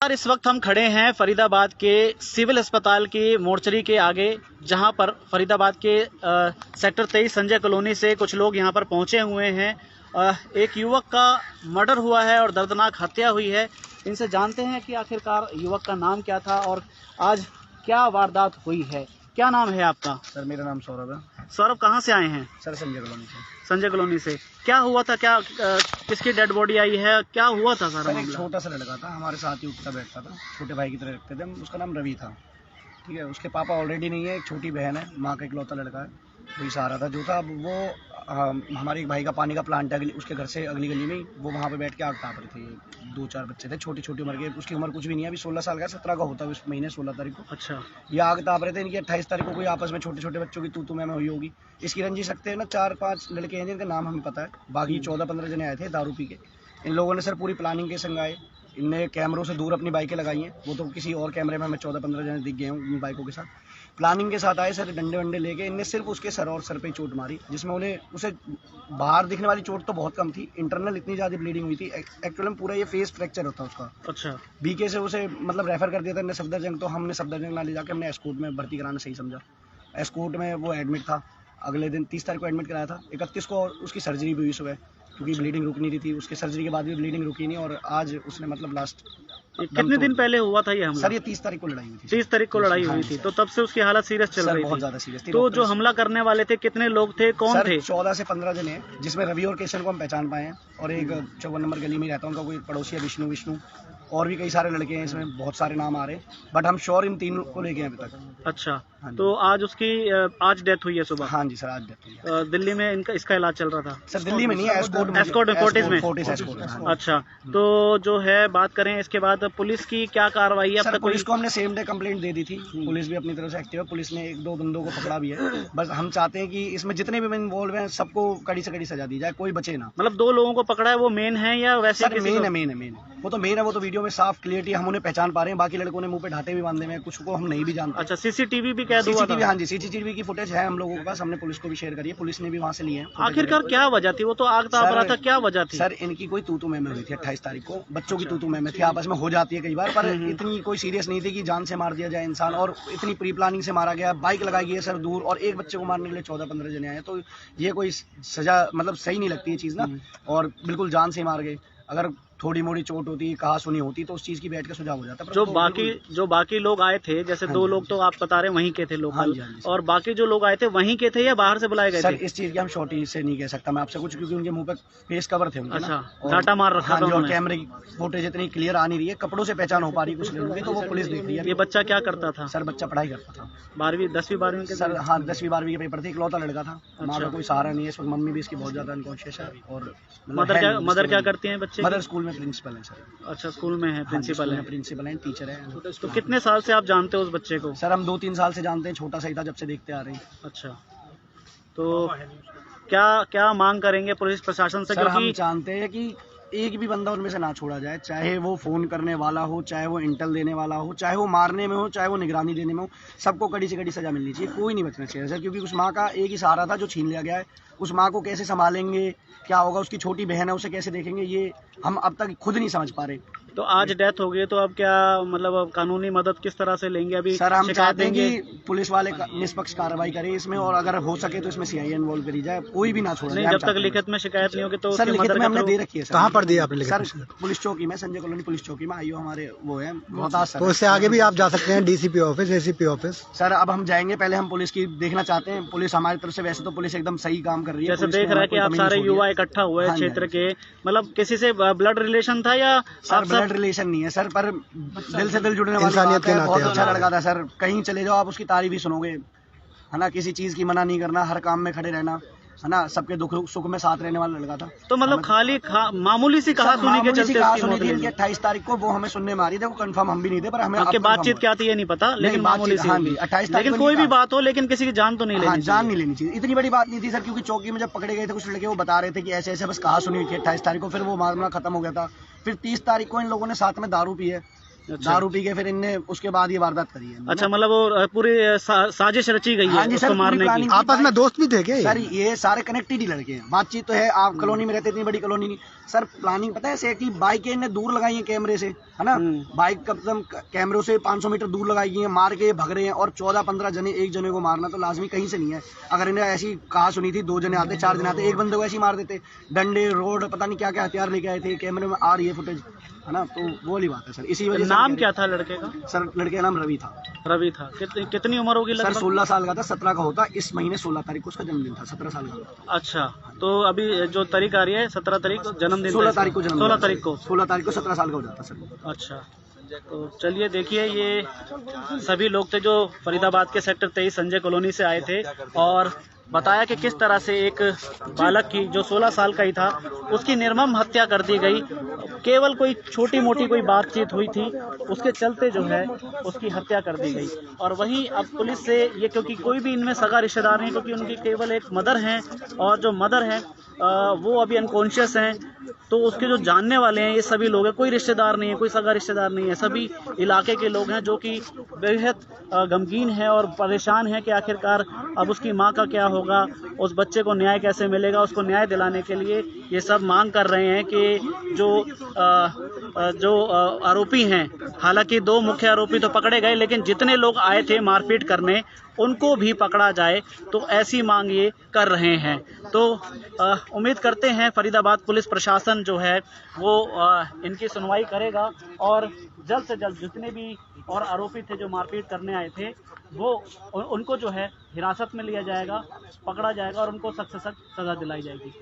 यार इस वक्त हम खड़े हैं फरीदाबाद के सिविल अस्पताल की मोर्चरी के आगे, जहां पर फरीदाबाद के सेक्टर 23 संजय कॉलोनी से कुछ लोग यहां पर पहुंचे हुए हैं। एक युवक का मर्डर हुआ है और दर्दनाक हत्या हुई है। इनसे जानते हैं कि आखिरकार युवक का नाम क्या था और आज क्या वारदात हुई है। क्या नाम है आपका? सर मेरा नाम सौरभ है। सौरभ, कहाँ से आए हैं? सर संजय कॉलोनी से। संजय कॉलोनी से। क्या हुआ था? क्या किसकी डेड बॉडी आई है? क्या हुआ था सारा सर एक मामला? छोटा सा लड़का था, हमारे साथ ही उठता बैठता था, छोटे भाई की तरह रखते थे हम। उसका नाम रवि था। ठीक है, उसके पापा ऑलरेडी नहीं है, एक छोटी बहन है, माँ का इकलौता लड़का है, वही सहारा था जो था। अब वो हमारे एक भाई का पानी का प्लांट है उसके घर से अगली गली में ही, वो वहाँ पे बैठ के आग ताप रहे थे। 2-4 बच्चे थे, छोटी छोटी उम्र के, उसकी उम्र कुछ भी नहीं है, अभी 16 साल का, 17 का होता है इस महीने 16 तारीख को। अच्छा। ये आग ताप रहे थे। इनकी 28 तारीख को कोई आपस में छोटे छोटे बच्चों की तू मैं हुई होगी। इसकी रंजिश रखते हैं ना, 4-5 लड़के हैं जिनका नाम हमें पता है, बाकी 14-15 जने आए थे दारू पी के। इन लोगों ने सर पूरी प्लानिंग के संग आए। इनने कैमरों से दूर अपनी बाइकें लगाई हैं, वो तो किसी और कैमरे में हमें 14-15 जने दिख गए हैं उन बाइकों के साथ। प्लानिंग के साथ आए सर, डंडे वंडे लेके। इनने सिर्फ उसके सर और सर पे चोट मारी, जिसमें उसे बाहर दिखने वाली चोट तो बहुत कम थी, इंटरनल इतनी ज़्यादा ब्लीडिंग हुई थी। एक्चुअली में पूरा ये फेस फ्रैक्चर होता उसका। अच्छा। बीके से उसे मतलब रेफर कर दिया था इन्हें सफदरजंग, तो हमने सफदरजंग ना ले जाके हमने एस्कॉर्ट में भर्ती कराना सही समझा। एस्कॉर्ट में वो एडमिट था। अगले दिन 30 तारीख को एडमिट कराया था। 31 को उसकी सर्जरी भी हुई सुबह, क्योंकि ब्लीडिंग रुक नहीं रही थी। उसके सर्जरी के बाद भी ब्लीडिंग रुकी नहीं, और आज उसने मतलब लास्ट। कितने दिन पहले हुआ था ये हमला? सर ये 30 तारीख को लड़ाई हुई थी। 30 तारीख को लड़ाई हुई थी, तो तब से उसकी हालत सीरियस चल रही थी। बहुत ज्यादा सीरियस थी। तो जो हमला करने वाले थे कितने लोग थे, कौन थे? 14 से 15 जने हैं, जिसमें रवि और केशव को हम पहचान पाए हैं, और एक 54 नंबर गली में रहता है उनका कोई पड़ोसी है, विष्णु, और भी कई सारे लड़के हैं। इसमें बहुत सारे नाम आ रहे हैं, बट हम श्योर इन 3 को लेके हैं अभी तक। अच्छा। हाँ जी। तो आज उसकी आज डेथ हुई है सुबह? हाँ जी सर, आज डेथ हुई है। दिल्ली में इसका इलाज चल रहा था? सर दिल्ली में नहीं है, एस्कॉर्ट में। अच्छा। तो जो है बात करें इसके बाद पुलिस की क्या कार्रवाई है अब सर? तक? पुलिस को हमने सेम डे कंप्लेंट दे दी थी। पुलिस भी अपनी तरफ से एक्टिव है। पुलिस ने 1-2 बंदों को पकड़ा भी है। बस हम चाहते हैं कि इसमें जितने भी इन्वॉल्व हैं सबको कड़ी से कड़ी सजा दी जाए, कोई बचे ना। मतलब 2 लोगों को पकड़ा है, वो मेन है या वैसे? सर मेन है। वो तो मेन है, वो तो वीडियो में साफ क्लियरिटी हम उन्हें पहचान पा रहे हैं। बाकी लड़कों ने मुंह पे ढाटे भी बांधे हैं, कुछ को हम नहीं भी जानते। अच्छा, सीसीटीवी भी कैद हुआ था? हाँ जी, सीसीटीवी की फुटेज है हम लोगों के पास, हमने पुलिस को भी शेयर करी है, पुलिस ने भी वहाँ से ली है। आखिरकार क्या वजह थी? वो तो आग ताप रहा था, क्या वजह थी? सर इनकी कोई तू मैं हुई थी 28 तारीख को। बच्चों की तू मैं थी, आपस में हो जाती है कई बार, पर इतनी कोई सीरियस नहीं थी कि जान से मार दिया जाए इंसान। और इतनी प्री प्लानिंग से मारा गया, बाइक लगाई गई है सर दूर, और एक बच्चे को मारने के लिए 14-15 जने आए। तो ये कोई सजा मतलब सही नहीं लगती ये चीज़ ना, और बिल्कुल जान से मार गए। अगर थोड़ी मोड़ी चोट होती, कहा सुनी होती, तो उस चीज की बैठ के सुझाव हो जाता। जो बाकी लोग आए थे, जैसे 2 लोग तो आप बता रहे वहीं के थे लोकल, और बाकी जो लोग आए थे वहीं के थे या बाहर से बुलाए गए थे? सर इस चीज की हम शॉर्टी से नहीं कह सकता मैं आपसे कुछ, क्योंकि उनके मुंह पे फेस कवर थे उनके। अच्छा, डाटा मार रखा था और कैमरे की फुटेज इतनी क्लियर आ नहीं रही है, कपड़ों से पहचान हो पा रही है कुछ लोगों की, तो वो पुलिस देख रही है। ये बच्चा क्या करता था? सर बच्चा पढ़ाई करता था, 10वीं-12वीं के? सर हाँ 10वीं-12वीं के पेपर थे, इकलौता लड़का था। माँ का कोई सहारा नहीं है इस वक्त, मम्मी भी इसकी बहुत ज्यादा अनकॉन्शियस है। और मदर क्या करती हैं बच्चे? मदर स्कूल में प्रिंसिपल है सर। अच्छा, स्कूल में है, प्रिंसिपल है, टीचर है। तो कितने साल से आप जानते हो उस बच्चे को? सर हम 2-3 साल से जानते हैं, छोटा सा ही था जब से देखते आ रहे हैं। अच्छा, तो क्या मांग करेंगे पुलिस प्रशासन से? सर हम जानते हैं कि एक भी बंदा उनमें से ना छोड़ा जाए, चाहे वो फोन करने वाला हो, चाहे वो इंटेल देने वाला हो, चाहे वो मारने में हो, चाहे वो निगरानी देने में हो, सबको कड़ी से कड़ी सजा मिलनी चाहिए। कोई नहीं बचना चाहिए सर, क्योंकि उस माँ का एक ही सहारा था जो छीन लिया गया है। उस माँ को कैसे संभालेंगे, क्या होगा, उसकी छोटी बहन है, उसे कैसे देखेंगे, ये हम अब तक खुद नहीं समझ पा रहे। तो आज डेथ हो गई, तो अब क्या मतलब अब कानूनी मदद किस तरह से लेंगे? अभी सर हम चाहते हैं कि पुलिस वाले निष्पक्ष कार्रवाई करें इसमें, और अगर हो सके तो इसमें सीआईए इन्वॉल्व करी जाए, कोई भी ना छोड़ा जाए। जब तक लिखित में शिकायत नहीं होगी तो सर लिखित में हमने दे रखी है। कहाँ पर दी आपने? सर पुलिस चौकी में, संजय कॉलोनी पुलिस चौकी में। आईओ हमारे वो है रोहतास। तो उससे आगे भी आप जा सकते हैं, DCP office, ACP office. Sir अब हम जाएंगे, पहले हम पुलिस की देखना चाहते हैं। पुलिस हमारी तरफ से वैसे तो पुलिस एकदम सही काम कर रही है। जैसे देख रहा है कि आप सारे युवा इकट्ठा हुए क्षेत्र के, मतलब किसी से ब्लड रिलेशन था या? सर ब्लड रिलेशन नहीं है सर, पर दिल से दिल जुड़ने वाली बात है। बहुत अच्छा लड़का था सर, कहीं चले जाओ आप उसकी तारीफ ही सुनोगे, है ना। किसी चीज की मना नहीं करना, हर काम में खड़े रहना, है ना, सबके दुख सुख में साथ रहने वाला लड़का था। तो मतलब खाली मामूली सी कहा सुनी के चलते 28 तारीख को वो हमें सुनने में आ रही थी, कंफर्म हम भी नहीं थे, पर हमें आपके बातचीत क्या थी ये नहीं पता, लेकिन मामूली सी। 28 लेकिन कोई भी बात हो, लेकिन किसी की जान तो नहीं लेनी, जान नहीं लेनी चाहिए। इतनी बड़ी बात नहीं थी सर, क्योंकि चौकी में जब पकड़े गए थे कुछ लड़के, वो बता रहे थे कि ऐसे ऐसे बस कहा सुनी हुई थी 28 तारीख को, फिर वो मामला खत्म हो गया था। फिर 30 तारीख को इन लोगों ने साथ में दारू पी है, दारू पी के फिर इनने उसके बाद ये वारदात करी है। अच्छा, मतलब वो पूरी साजिश रची गई हाँ है जी उसको सर, मारने की। आपस में दोस्त भी थे क्या ये? सर ये सारे कनेक्टेड ही लड़के हैं, बातचीत तो है। आप कॉलोनी में रहते, इतनी बड़ी कॉलोनी नहीं सर। प्लानिंग पता है ऐसे कि बाइकें इन्हें दूर लगाई है कैमरे से, है ना। बाइक कम कैमरों से 500 मीटर दूर लगाई गई है, मार के भग रहे हैं। और 14-15 जने, एक जने को मारना तो लाजमी कहीं से नहीं है। अगर इन्हें ऐसी कहा सुनी थी 2 जने आते, 4 जने आते, एक बंदे को ऐसे ही मार देते। डंडे, रोड, पता नहीं क्या क्या हथियार लेके आए थे। कैमरे में आ रही है फुटेज, है ना। तो वो वाली बात है सर। इसी वजह से नाम क्या था लड़के का? सर लड़के का नाम रवि था। रवि था। कितनी उम्र होगी सर लगभग? 16 साल का था, 17 का होता। इस महीने 16 तारीख को उसका जन्मदिन था, 17 साल का। अच्छा, तो अभी जो तारीख आ रही है 17 तारीख को जन्मदिन, 16 तारीख को 16 तारीख को 16 तारीख को 17 साल का हो जाता सर। अच्छा, तो चलिए देखिए, ये सभी लोग थे जो फरीदाबाद के सेक्टर 23 संजय कॉलोनी से आए थे और बताया कि किस तरह से एक बालक की जो 16 साल का ही था उसकी निर्मम हत्या कर दी गई। केवल कोई छोटी मोटी कोई बातचीत हुई थी, उसके चलते जो है उसकी हत्या कर दी गई। और वहीं अब पुलिस से ये, क्योंकि कोई भी इनमें सगा रिश्तेदार नहीं, क्योंकि उनकी केवल एक मदर हैं और जो मदर हैं वो अभी अनकॉन्शियस हैं, तो उसके जो जानने वाले हैं ये सभी लोग हैं, कोई रिश्तेदार नहीं है, कोई सगा रिश्तेदार नहीं है, सभी इलाके के लोग हैं जो कि बेहद गमगीन है और परेशान है कि आखिरकार अब उसकी माँ का क्या होगा, उस बच्चे को न्याय कैसे मिलेगा। उसको न्याय दिलाने के लिए ये सब मांग कर रहे हैं कि जो आरोपी हैं, हालांकि 2 मुख्य आरोपी तो पकड़े गए, लेकिन जितने लोग आए थे मारपीट करने उनको भी पकड़ा जाए, तो ऐसी मांग ये कर रहे हैं। तो उम्मीद करते हैं फरीदाबाद पुलिस प्रशासन जो है वो इनकी सुनवाई करेगा और जल्द से जल्द जितने भी और आरोपी थे जो मारपीट करने आए थे वो उनको जो है हिरासत में लिया जाएगा, पकड़ा जाएगा और उनको सख्त से सख्त सजा दिलाई जाएगी।